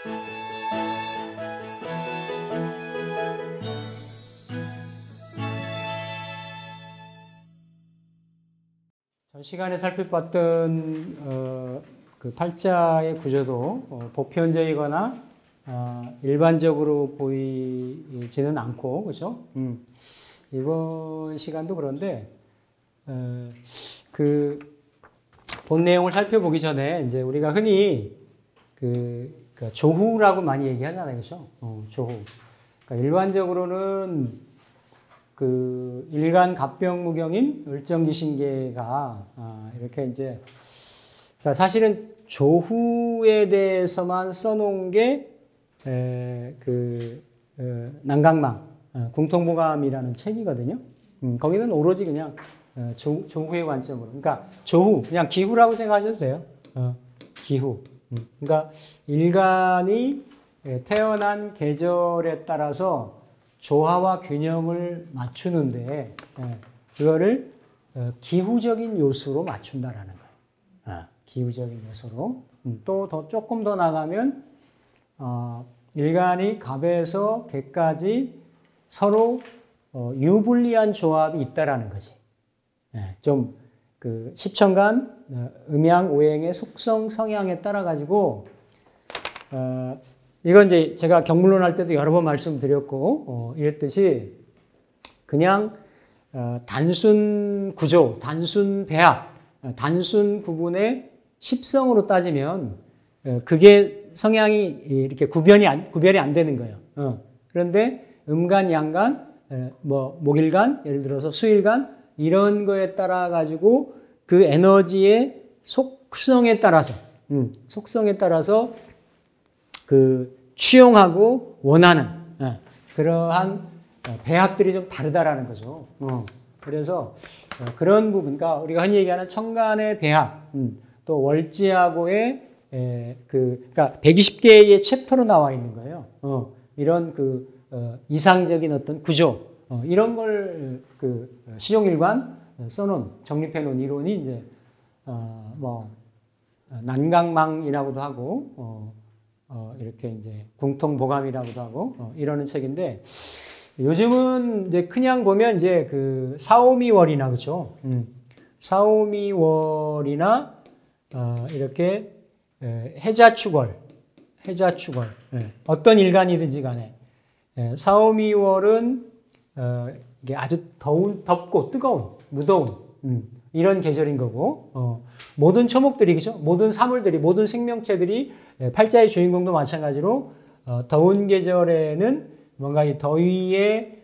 전 시간에 살펴봤던 그 팔자의 구조도 보편적이거나 일반적으로 보이지는 않고, 그렇죠? 이번 시간도 그런데 그 본 내용을 살펴보기 전에 이제 우리가 흔히 그 조후라고 많이 얘기하잖아요, 그렇죠? 조후. 그러니까 일반적으로는 그 일간 갑병무경인 을정기신계가 이렇게 이제 사실은 조후에 대해서만 써놓은 게 난강망 궁통보감이라는 책이거든요. 거기는 오로지 그냥 조후의 관점으로, 그러니까 조후 그냥 기후라고 생각하셔도 돼요. 기후. 그러니까 일간이 태어난 계절에 따라서 조화와 균형을 맞추는데 그거를 기후적인 요소로 맞춘다라는 거예요. 기후적인 요소로. 또 조금 더 나가면 일간이 갑에서 개까지 서로 유불리한 조합이 있다라는 거지. 좀 그 십천간 음양 오행의 속성 성향에 따라 가지고 이건 이제 제가 경물론 할 때도 여러 번 말씀드렸고 이랬듯이 그냥 단순 구조, 단순 배합, 단순 구분의 십성으로 따지면 그게 성향이 이렇게 구별이 안 되는 거예요. 그런데 음간, 양간, 뭐 목일간, 예를 들어서 수일간 이런 거에 따라 가지고 그 에너지의 속성에 따라서 그 취용하고 원하는 그러한 배합들이 좀 다르다라는 거죠. 그래서 그런 부분, 그러니까 우리가 흔히 얘기하는 천간의 배합, 또 월지하고의 그러니까 120개의 챕터로 나와 있는 거예요. 이런 이상적인 어떤 구조, 이런 걸 시종일관 써놓은, 정립해놓은 이론이 이제 난강망이라고도 하고, 이렇게 이제 궁통보감이라고도 하고, 이러는 책인데, 요즘은 이제 그냥 보면 이제 사오미월이나, 그죠? 사오미월이나, 이렇게, 해자축월, 어떤 일간이든지 간에, 사오미월은, 이게 아주 덥고 뜨거운, 무더운, 이런 계절인 거고, 모든 초목들이, 그죠? 모든 사물들이, 모든 생명체들이, 팔자의 주인공도 마찬가지로, 더운 계절에는 뭔가 이 더위의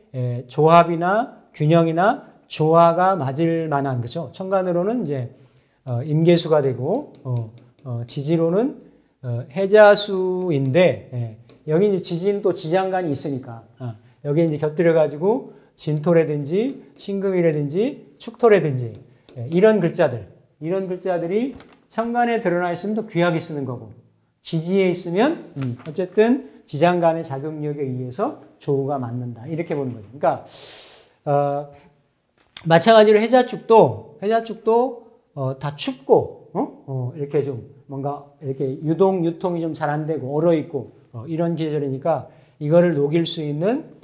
조합이나 균형이나 조화가 맞을 만한, 그죠? 천간으로는 이제, 임계수가 되고, 지지로는, 해자수인데, 여기 이제 지지는 또 지장간이 있으니까, 여기 이제 곁들여가지고, 진토라든지, 신금이라든지, 축토라든지, 이런 글자들이 천간에 드러나 있으면 또 귀하게 쓰는 거고, 지지에 있으면, 어쨌든 지장간의 작용력에 의해서 조후가 맞는다. 이렇게 보는 거죠. 그러니까, 마찬가지로 해자축도 다 춥고, 이렇게 좀 뭔가 이렇게 유통이 좀 잘 안 되고, 얼어있고, 이런 계절이니까 이거를 녹일 수 있는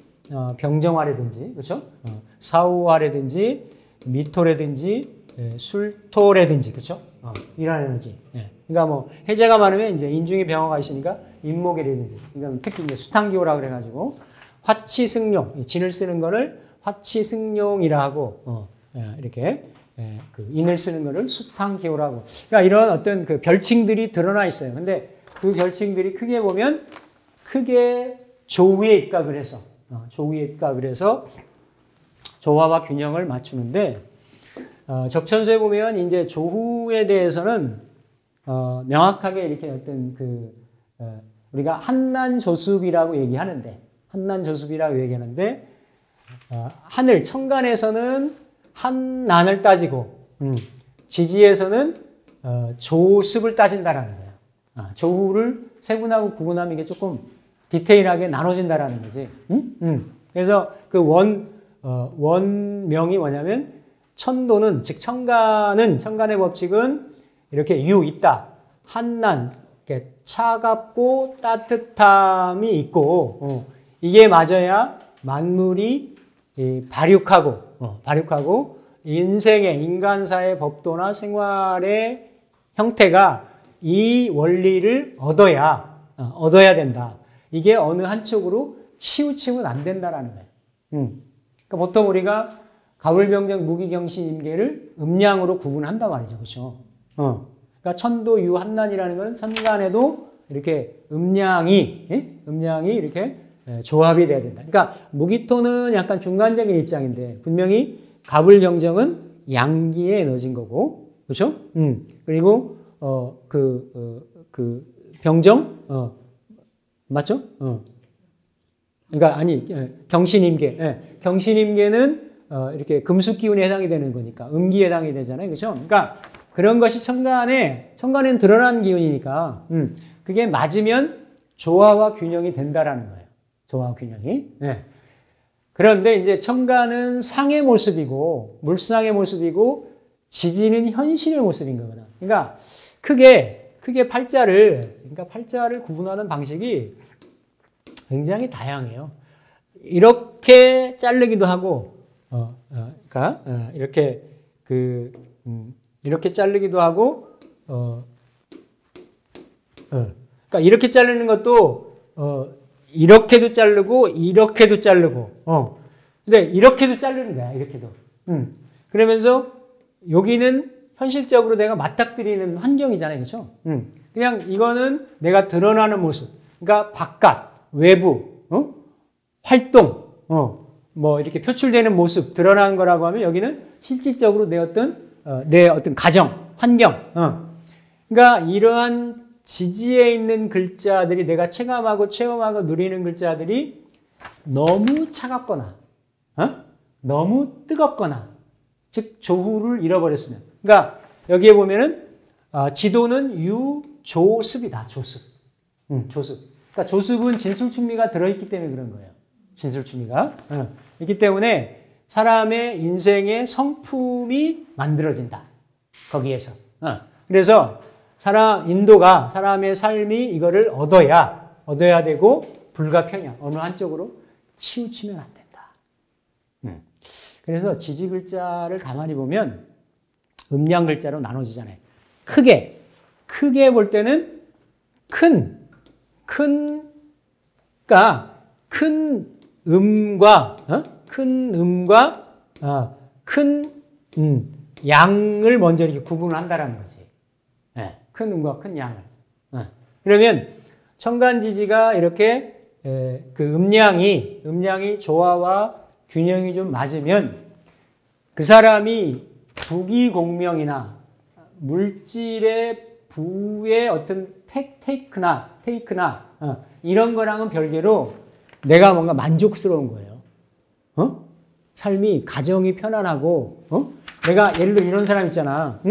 병정화라든지, 그렇죠? 사우화라든지, 미토라든지, 술토라든지, 그렇죠? 이런 에너지. 그러니까 뭐 해제가 많으면 이제 인중에 병화가 있으니까 인목이라든지, 그러니까 특히 이제 수탕기호라 그래가지고 화치승용, 진을 쓰는 거를 화치승용이라 하고, 이렇게 인을 쓰는 거를 수탕기호라고. 그러니까 이런 어떤 그 별칭들이 드러나 있어요. 근데 그 별칭들이 크게 보면 크게 조후에 입각을 해서 조화와 균형을 맞추는데, 적천수에 보면 이제 조후에 대해서는 명확하게 이렇게 어떤 우리가 한난조습이라고 얘기하는데, 하늘 천간에서는 한난을 따지고, 지지에서는 조습을 따진다라는 거예요. 조후를 세분하고 구분하면 이게 조금 디테일하게 나눠진다라는 거지. 그래서 원명이 뭐냐면, 천도는, 즉 천간의 법칙은 이렇게 있다. 한난, 이렇게 차갑고 따뜻함이 있고, 이게 맞아야 만물이 발육하고, 인생의 인간사의 법도나 생활의 형태가 이 원리를 얻어야 된다. 이게 어느 한쪽으로 치우치면 안 된다라는 거예요. 그러니까 보통 우리가 가불병정 무기경신임계를 음양으로 구분한단 말이죠. 그렇죠? 그러니까 천도 유한난이라는 것은 천간에도 이렇게 음양이 이렇게 조합이 돼야 된다. 그러니까 무기토는 약간 중간적인 입장인데 분명히 가불경정은 양기에 에너지인 거고, 그렇죠? 그리고 병정 맞죠? 그러니까 아니 경신임계, 경신임계는 이렇게 금수 기운에 해당이 되는 거니까 음기에 해당이 되잖아요, 그렇죠? 그러니까 그런 것이 천간에는 드러난 기운이니까 그게 맞으면 조화와 균형이 된다라는 거예요. 조화와 균형이. 네. 그런데 이제 천간은 상의 모습이고 물상의 모습이고 지지는 현실의 모습인 거거든. 그러니까 크게 팔자를 구분하는 방식이 굉장히 다양해요. 이렇게 자르기도 하고, 이렇게 자르기도 하고, 그러니까 이렇게 자르는 것도 이렇게도 자르고 이렇게도 자르고, 근데 이렇게도 자르는 거야. 이렇게도. 그러면서 여기는 현실적으로 내가 맞닥뜨리는 환경이잖아요, 그렇죠? 그냥 이거는 내가 드러나는 모습, 그러니까 바깥, 외부, 활동, 뭐 이렇게 표출되는 모습 드러나는 거라고 하면 여기는 실질적으로 내 어떤 가정, 환경, 그러니까 이러한 지지에 있는 글자들이 내가 체감하고 체험하고 누리는 글자들이 너무 차갑거나, 너무 뜨겁거나, 즉 조후를 잃어버렸으면. 그러니까 여기에 보면은 지도는 유조습이다. 조습. 조습. 그러니까 조습은 진술충미가 들어있기 때문에 그런 거예요. 진술충미가 있기 때문에 사람의 인생의 성품이 만들어진다. 거기에서. 그래서 인도가 사람의 삶이 이거를 얻어야 되고 불가평양 어느 한쪽으로 치우치면 안 된다. 그래서 지지 글자를 가만히 보면 음양 글자로 나눠지잖아요. 크게 볼 때는 큰 음과 큰 양을 먼저 이렇게 구분을 한다라는 거지. 네, 큰 음과 큰 양을. 그러면 천간지지가 이렇게 그 음양이 조화와 균형이 좀 맞으면 그 사람이 부기공명이나 물질의 부의 어떤 테이크나 이런 거랑은 별개로 내가 뭔가 만족스러운 거예요. 삶이 가정이 편안하고 내가 예를 들어 이런 사람 있잖아.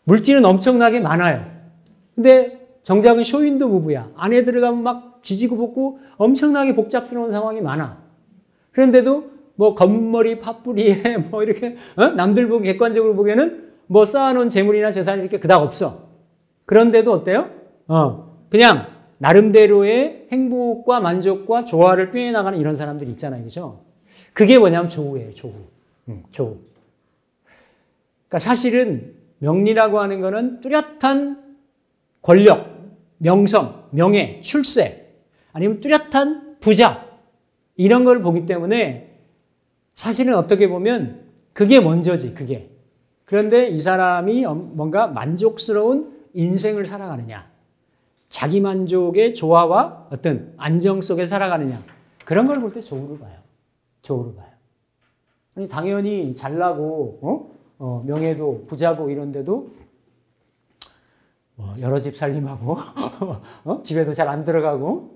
물질은 엄청나게 많아요. 근데 정작은 쇼윈도 부부야. 안에 들어가면 막 지지고 볶고 엄청나게 복잡스러운 상황이 많아. 그런데도 뭐 검은 머리 팥뿌리에 뭐 이렇게 남들 보기 객관적으로 보기에는 뭐 쌓아놓은 재물이나 재산이 이렇게 그닥 없어. 그런데도 어때요? 그냥 나름대로의 행복과 만족과 조화를 꾀해나가는 이런 사람들이 있잖아요. 그죠? 그게 뭐냐면 조후예요. 조후. 그러니까 사실은 명리라고 하는 거는 뚜렷한 권력, 명성, 명예, 출세, 아니면 뚜렷한 부자, 이런 걸 보기 때문에 사실은 어떻게 보면 그게 먼저지, 그게. 그런데 이 사람이 뭔가 만족스러운 인생을 살아가느냐, 자기 만족의 조화와 어떤 안정 속에 살아가느냐, 그런 걸 볼 때 조후를 봐요. 아니, 당연히 잘나고, 명예도 부자고 이런데도 여러 집 살림하고, 집에도 잘 안 들어가고,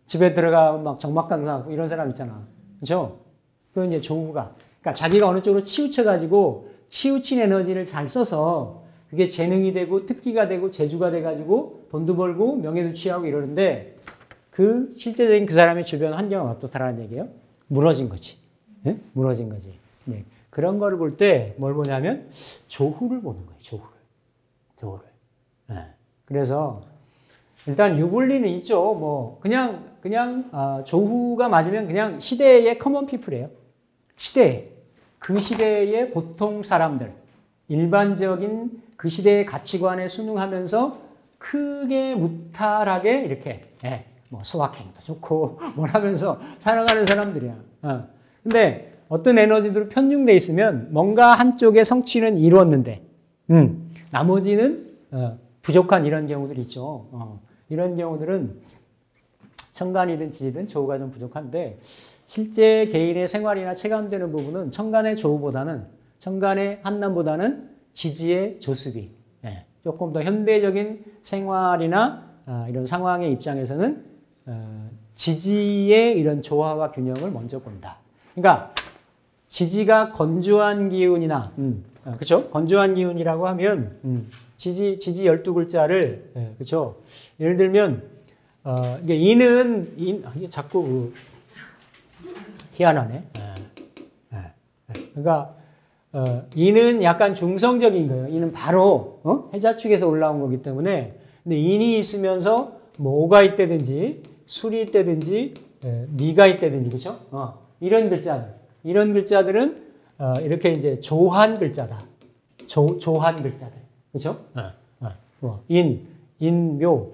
집에 들어가면 막 적막강사하고 이런 사람 있잖아. 그죠? 그건 이제 조후가. 그러니까 자기가 어느 쪽으로 치우쳐가지고 치우친 에너지를 잘 써서 그게 재능이 되고 특기가 되고 재주가 돼가지고 돈도 벌고 명예도 취하고 이러는데 그 실제적인 그 사람의 주변 환경은 어떻다라는 얘기예요? 무너진 거지. 네? 무너진 거지. 네. 그런 거를 볼 때 뭘 보냐면 조후를 보는 거예요. 조후를. 네. 그래서 일단 유불리는 있죠. 뭐 그냥 조후가 맞으면 그냥 시대의 커먼 피플이에요. 그 시대의 보통 사람들, 일반적인 그 시대의 가치관에 순응하면서 크게 무탈하게 이렇게 뭐 소확행도 좋고 뭘 하면서 살아가는 사람들이야. 근데 어떤 에너지들로 편중돼 있으면 뭔가 한쪽의 성취는 이루었는데 나머지는 부족한 이런 경우들이 있죠. 이런 경우들은 천간이든 지지든 조우가 좀 부족한데 실제 개인의 생활이나 체감되는 부분은 천간의 조우보다는 천간의 한남보다는 지지의 조습이 조금 더 현대적인 생활이나 이런 상황의 입장에서는 지지의 이런 조화와 균형을 먼저 본다. 그러니까 지지가 건조한 기운이나 그렇죠? 건조한 기운이라고 하면 지지 12글자를 그렇죠? 예를 들면 이게 이게 자꾸 희한하네. 그러니까 인은 약간 중성적인 거예요. 인은 바로 해자축에서 올라온 거기 때문에 근데 인이 있으면서 뭐 오가 있다든지 술이 있다든지 미가 있다든지 그렇죠? 이런 글자들은 이렇게 이제 조한 글자다. 조한 글자들 그렇죠? 뭐 묘.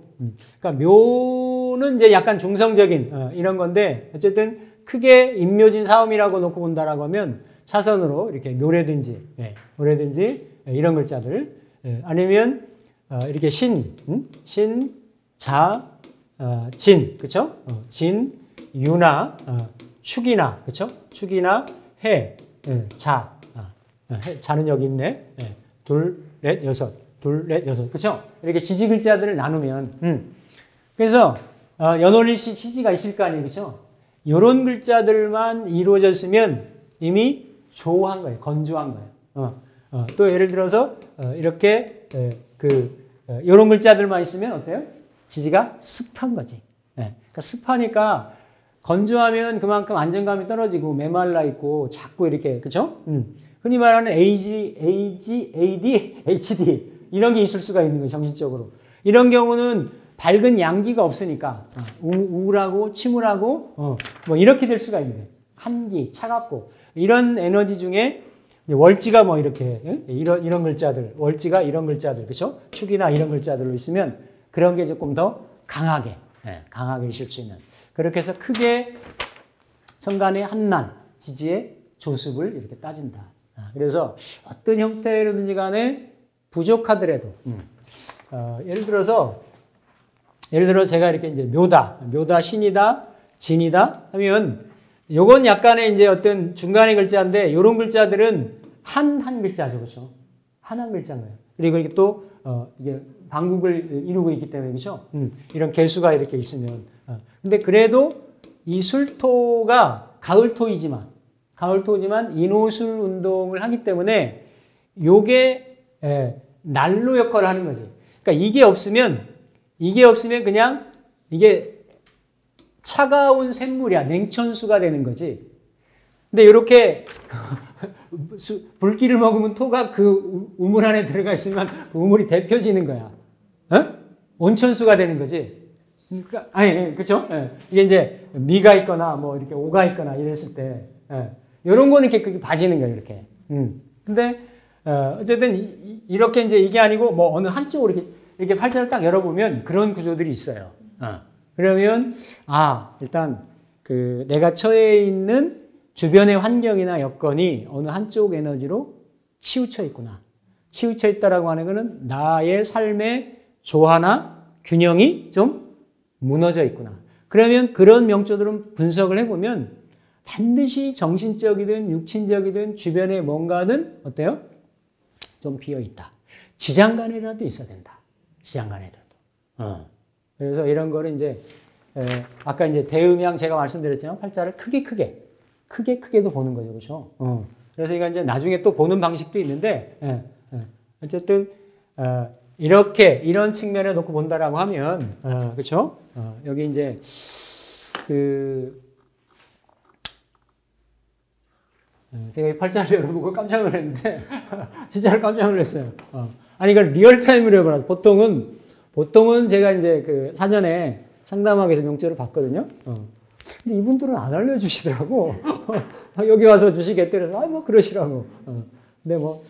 그러니까 묘는 이제 약간 중성적인 이런 건데 어쨌든 크게 인묘진 사음이라고 놓고 본다라고 하면 차선으로 이렇게 묘라든지 이런 글자들 아니면 이렇게 신, 자, 진, 그렇죠? 진, 유나, 축이나, 그렇죠? 축이나 해, 자, 자는 여기 있네. 둘, 넷, 여섯, 그렇죠? 이렇게 지지 글자들을 나누면 그래서 연월일시 지지가 있을 거 아니에요, 그렇죠? 이런 글자들만 이루어졌으면 이미 조한 거예요, 건조한 거예요. 또 예를 들어서 이렇게 이런 글자들만 있으면 어때요? 지지가 습한 거지. 그러니까 습하니까 건조하면 그만큼 안정감이 떨어지고 메말라 있고 자꾸 이렇게 그렇죠? 흔히 말하는 AD, HD 이런 게 있을 수가 있는 거예요, 정신적으로. 이런 경우는 밝은 양기가 없으니까 우울하고 침울하고 뭐 이렇게 될 수가 있는 거예요. 한기, 차갑고 이런 에너지 중에 월지가 뭐 이렇게 이런 글자들, 월지가 이런 글자들, 그렇죠? 축이나 이런 글자들로 있으면 그런 게 조금 더 강하게 있을 수 있는. 그렇게 해서 크게 천간의 한난, 지지의 조습을 이렇게 따진다. 그래서 어떤 형태로든지 간에 부족하더라도 예를 들어 제가 이렇게 이제 묘다, 신이다, 진이다 하면 요건 약간의 이제 어떤 중간의 글자인데 이런 글자들은 한 글자죠, 그렇죠? 한 글자인 거예요. 그리고 이게 또 이게 방국을 이루고 있기 때문에 그렇죠? 이런 개수가 이렇게 있으면 근데 그래도 이 술토가 가을토지만 인호술 운동을 하기 때문에 요게 난로 역할을 하는 거지. 그러니까 이게 없으면 그냥 이게 차가운 샘물이야. 냉천수가 되는 거지. 근데 이렇게 불기를 먹으면 토가 그 우물 안에 들어가 있으면 그 우물이 데펴지는 거야. 온천수가 되는 거지. 그러니까, 그렇죠? 이게 이제 미가 있거나 뭐 이렇게 오가 있거나 이랬을 때 이런 거는 이렇게 봐지는 거예요, 이렇게. 근데 어쨌든 이렇게 이제 이게 아니고 뭐 어느 한쪽으로 이렇게 팔자를 딱 열어보면 그런 구조들이 있어요. 그러면 일단 그 내가 처해 있는 주변의 환경이나 여건이 어느 한쪽 에너지로 치우쳐 있구나. 치우쳐 있다라고 하는 것은 나의 삶의 조화나 균형이 좀 무너져 있구나. 그러면 그런 명조들은 분석을 해보면 반드시 정신적이든 육신적이든 주변에 뭔가는 어때요? 좀 비어있다. 지장간에라도 있어야 된다. 지장간에라도. 그래서 이런 거를 이제 아까 이제 대음양 제가 말씀드렸지만 팔자를 크게도 보는 거죠, 그렇죠? 그래서 이거 이제 나중에 또 보는 방식도 있는데 어쨌든 이렇게 이런 측면에 놓고 본다라고 하면 그렇죠? 여기 이제 제가 이 팔자를 열어보고 깜짝 놀랐는데 진짜로 깜짝 놀랐어요. 아니 이걸 리얼타임으로 해봐라. 보통은 보통은 제가 이제 그 사전에 상담하기 위해서 명절을 봤거든요. 근데 이분들은 안 알려주시더라고. 여기 와서 주시겠대. 그래서, 뭐, 그러시라고. 근데 뭐,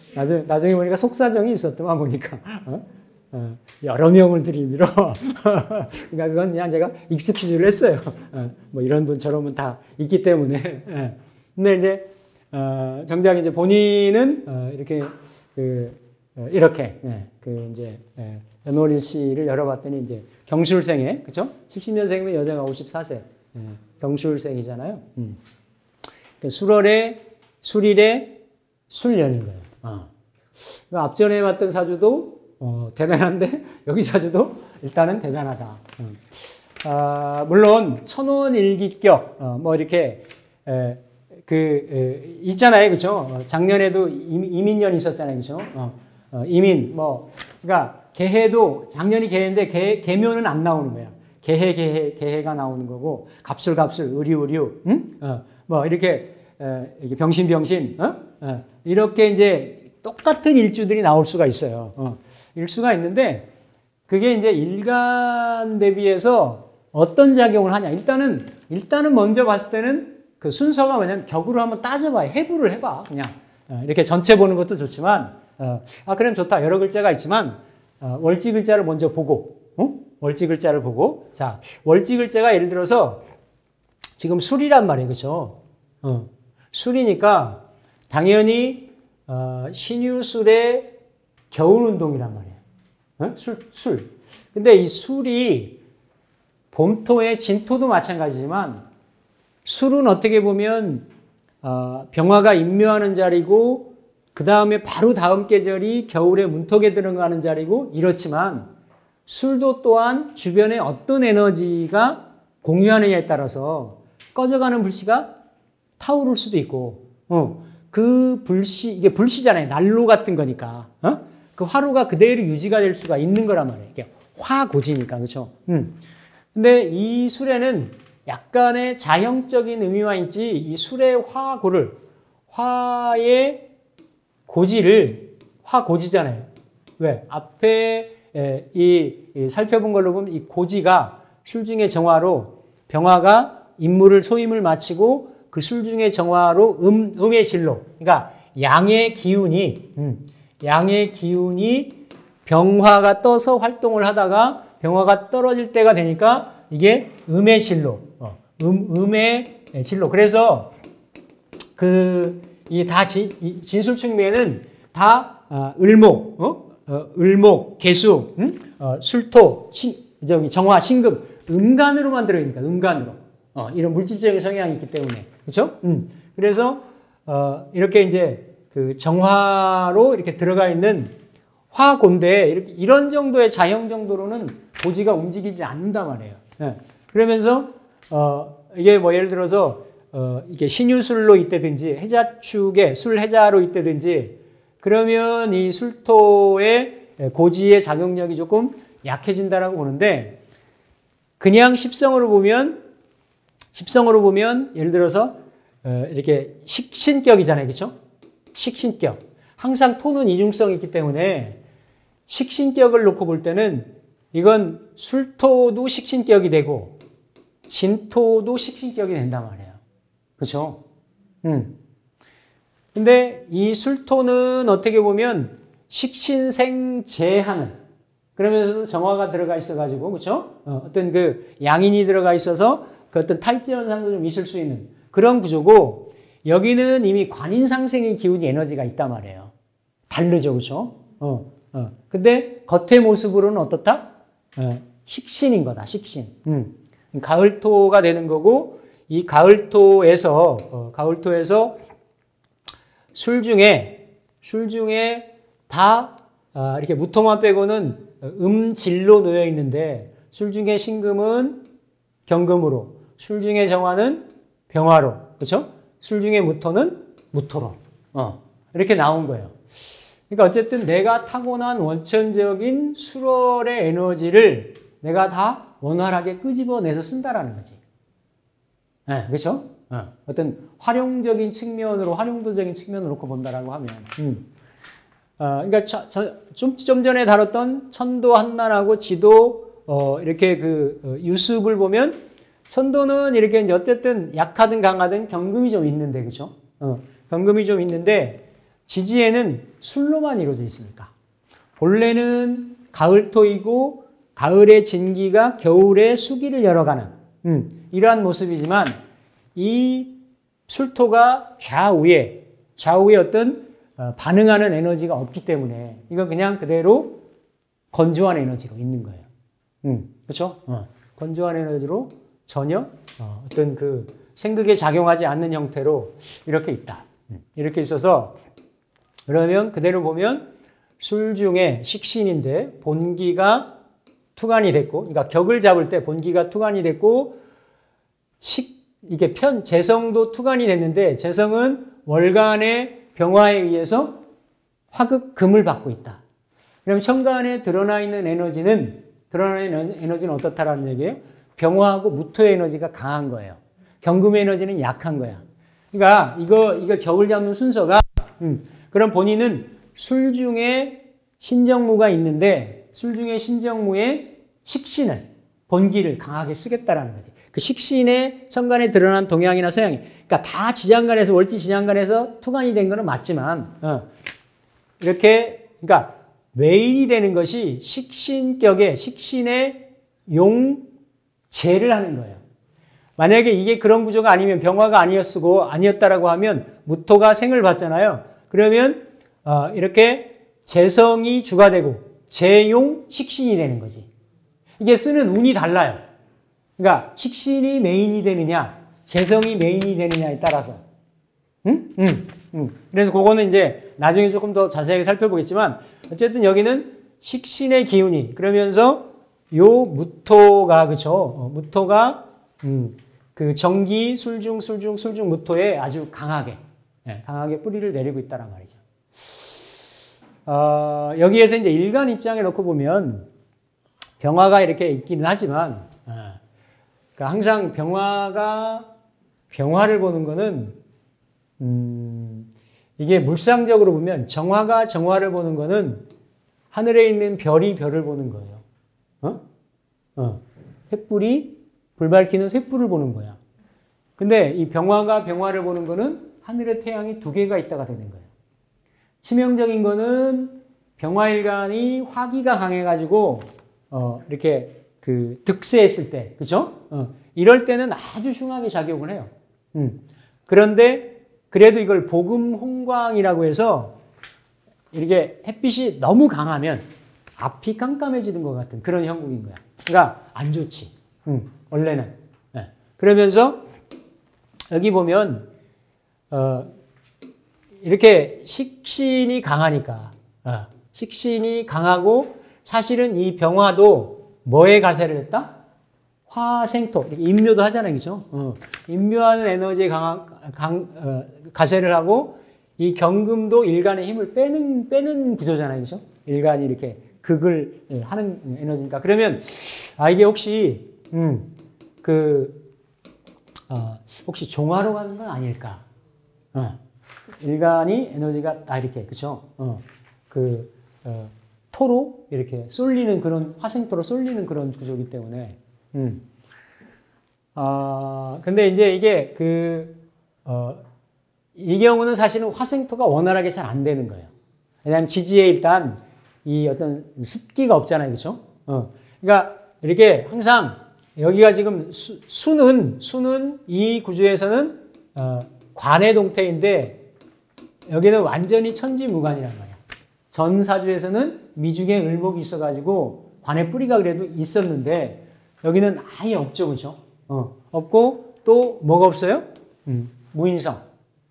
나중에 보니까 속사정이 있었더만 보니까. 여러 명을 들이밀어. 그러니까 그건 그냥 제가 익스큐즈를 했어요. 뭐, 이런 분, 저런 분 다 있기 때문에. 근데 이제, 정작 이제 본인은, 이렇게, 이렇게, 이제, 연월일 씨를 열어봤더니 이제 경술생에, 그쵸? 70년생이면 여자가 54세. 경술생이잖아요. 술일에 술년인 거예요. 앞전에 봤던 사주도 대단한데 여기 사주도 일단은 대단하다. 물론 천원일기격 뭐 이렇게 있잖아요, 그렇죠? 작년에도 이민년 있었잖아요, 그렇죠? 이민 뭐 그러니까 개해도 작년이 개해인데 개묘는 안 나오는 거야. 개해가 나오는 거고, 갑술, 의류, 뭐, 이렇게 병신, 이렇게 이제 똑같은 일주들이 나올 수가 있어요. 일수가 있는데, 그게 이제 일간 대비해서 어떤 작용을 하냐. 일단은 먼저 봤을 때는 그 순서가 뭐냐면 격으로 한번 따져봐요. 해부를 해봐. 그냥. 이렇게 전체 보는 것도 좋지만, 그럼 좋다. 여러 글자가 있지만, 월지 글자를 먼저 보고, 월지 글자를 보고, 자, 월지 글자가 예를 들어서 지금 술이란 말이에요. 그죠? 술이니까 당연히, 신유술의 겨울운동이란 말이에요. 술. 근데 이 술이 봄토의 진토도 마찬가지지만 술은 어떻게 보면, 병화가 임묘하는 자리고, 그 다음에 바로 다음 계절이 겨울에 문턱에 들어가는 자리고, 이렇지만 술도 또한 주변에 어떤 에너지가 공유하느냐에 따라서 꺼져가는 불씨가 타오를 수도 있고, 그 불씨, 이게 불씨잖아요. 난로 같은 거니까. 그 화로가 그대로 유지가 될 수가 있는 거란 말이에요. 이게 화고지니까, 그렇죠? 근데 이 술에는 약간의 자형적인 의미와 있지, 이 술의 화의 고지를, 화고지잖아요. 왜? 앞에 살펴본 걸로 보면 이 고지가 술중의 정화로 병화가 임무를 소임을 마치고 그 술중의 정화로 음의 진로. 그러니까 양의 기운이 병화가 떠서 활동을 하다가 병화가 떨어질 때가 되니까 이게 음의 진로. 음의 진로. 그래서 이 다 진술충매는 다 을목, 개수, 술토, 정화, 신금, 음간으로만 들어있으니까, 음간으로. 이런 물질적인 성향이 있기 때문에. 그렇죠? 그래서, 이렇게 이제 그 정화로 이렇게 들어가 있는 화고인데, 이런 정도의 자형 정도로는 고지가 움직이지 않는단 말이에요. 그러면서, 이게 뭐 예를 들어서, 이게 신유술로 있다든지, 해자축에 술 해자로 있다든지, 그러면 이 술토의 고지의 작용력이 조금 약해진다라고 보는데, 그냥 십성으로 보면 예를 들어서 이렇게 식신격이잖아요, 그렇죠? 식신격. 항상 토는 이중성이 있기 때문에 식신격을 놓고 볼 때는 이건 술토도 식신격이 되고 진토도 식신격이 된단 말이에요, 그렇죠? 근데 이 술토는 어떻게 보면 식신생재하는, 그러면서도 정화가 들어가 있어가지고, 그쵸? 어떤 그 양인이 들어가 있어서 그 어떤 탈지 현상도 좀 있을 수 있는 그런 구조고, 여기는 이미 관인상생의 기운이 에너지가 있단 말이에요. 다르죠, 그쵸? 근데 겉의 모습으로는 어떻다? 식신인 거다, 식신. 가을토가 되는 거고, 이 가을토에서 술 중에 다 이렇게 무토만 빼고는 음질로 놓여 있는데, 술 중에 신금은 경금으로, 술 중에 정화는 병화로, 그렇죠? 술 중에 무토는 무토로, 이렇게 나온 거예요. 그러니까 어쨌든 내가 타고난 원천적인 술월의 에너지를 내가 다 원활하게 끄집어내서 쓴다라는 거지. 네, 그렇죠? 어떤 활용적인 측면으로, 활용도적인 측면으로 놓고 본다라고 하면, 그러니까 좀 전에 다뤘던 천도 한난하고 지도 이렇게 유습을 보면 천도는 이렇게 이제 어쨌든 약하든 강하든 경금이 좀 있는데 그죠? 경금이 좀 있는데 지지에는 술로만 이루어져 있으니까 본래는 가을토이고 가을의 진기가 겨울의 수기를 열어가는 이러한 모습이지만 이 술토가 좌우에 어떤 반응하는 에너지가 없기 때문에 이건 그냥 그대로 건조한 에너지로 있는 거예요. 그렇죠? 건조한 에너지로 전혀 어떤 그 생극에 작용하지 않는 형태로 이렇게 있다. 이렇게 있어서 그러면 그대로 보면 술 중에 식신인데 본기가 투간이 됐고, 그러니까 격을 잡을 때 본기가 투간이 됐고 이게 재성도 투간이 됐는데 재성은 월간의 병화에 의해서 화극금을 받고 있다. 그럼 천간에 드러나 있는 에너지는 어떻다라는 얘기예요? 병화하고 무토의 에너지가 강한 거예요. 경금의 에너지는 약한 거야. 그러니까 이거 격을 잡는 순서가 그럼 본인은 술 중에 신정무가 있는데 술 중에 신정무에 식신을 본기를 강하게 쓰겠다라는 거지. 그 식신의 천간에 드러난 동양이나 서양이 그러니까 다 지장간에서 월지 지장간에서 투간이 된 거는 맞지만 이렇게 그러니까 외인이 되는 것이 식신격에 식신의 용재를 하는 거예요. 만약에 이게 그런 구조가 아니면 병화가 아니었다라고 하면 무토가 생을 받잖아요. 그러면 이렇게 재성이 주가 되고 재용 식신이 되는 거지. 이게 쓰는 운이 달라요. 그러니까 식신이 메인이 되느냐, 재성이 메인이 되느냐에 따라서. 그래서 그거는 이제 나중에 조금 더 자세하게 살펴보겠지만 어쨌든 여기는 식신의 기운이 그러면서 요 무토가 그쵸? 무토가 그 정기 술중 무토에 아주 강하게 뿌리를 내리고 있다란 말이죠. 여기에서 이제 일간 입장에 놓고 보면 병화가 이렇게 있기는 하지만 그러니까 항상 병화를 보는 거는 이게 물상적으로 보면 정화가 정화를 보는 거는 하늘에 있는 별이 별을 보는 거예요. 횃불이 불 밝히는 횃불을 보는 거야. 근데 이 병화가 병화를 보는 거는 하늘에 태양이 두 개가 있다가 되는 거예요. 치명적인 거는 병화일간이 화기가 강해가지고 이렇게 그 득세했을 때, 그죠? 이럴 때는 아주 흉하게 작용을 해요. 그런데 그래도 이걸 복음홍광이라고 해서 이렇게 햇빛이 너무 강하면 앞이 깜깜해지는 것 같은 그런 형국인 거야. 그러니까 안 좋지. 원래는. 네. 그러면서 여기 보면 이렇게 식신이 강하니까 식신이 강하고 사실은 이 병화도 뭐에 가세를 했다? 화생토. 인묘도 하잖아요. 그죠? 인묘하는 에너지에 가세를 하고 이 경금도 일간의 힘을 빼는 구조잖아요. 그죠? 일간이 이렇게 극을 하는 에너지니까. 그러면 이게 혹시 혹시 종화로 가는 건 아닐까? 일간이 에너지가 다 이렇게 그죠? 토로 이렇게 쏠리는 그런 화생토로 쏠리는 그런 구조이기 때문에 근데 이제 이게 이 경우는 사실은 화생토가 원활하게 잘 안 되는 거예요. 왜냐하면 지지에 일단 이 어떤 습기가 없잖아요. 그렇죠? 그러니까 이렇게 항상 여기가 지금 수는 이 구조에서는 관의 동태인데 여기는 완전히 천지무관이란 말이야. 전 사주에서는 미중에 을목이 있어가지고 관의 뿌리가 그래도 있었는데 여기는 아예 없죠. 그렇죠? 없고 또 뭐가 없어요? 무인성.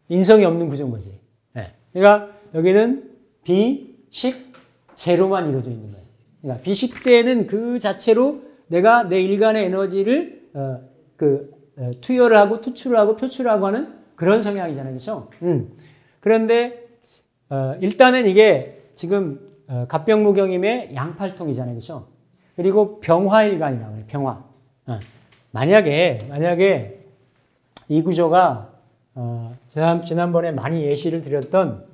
인성이 없는 구조인 거지. 네. 그러니까 여기는 비식재로만 이루어져 있는 거예요. 그러니까 비식재는 그 자체로 내가 내 일간의 에너지를 투여를 하고 투출을 하고 표출을 하고 하는 그런 성향이잖아요. 그렇죠? 그런데 일단은 이게 지금 갑병무경임의 양팔통이잖아요. 그렇죠? 그리고 병화일간이라고 해요. 병화. 만약에 이 구조가 제가 지난번에 많이 예시를 드렸던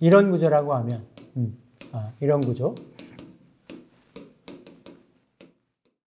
이런 구조라고 하면 이런 구조.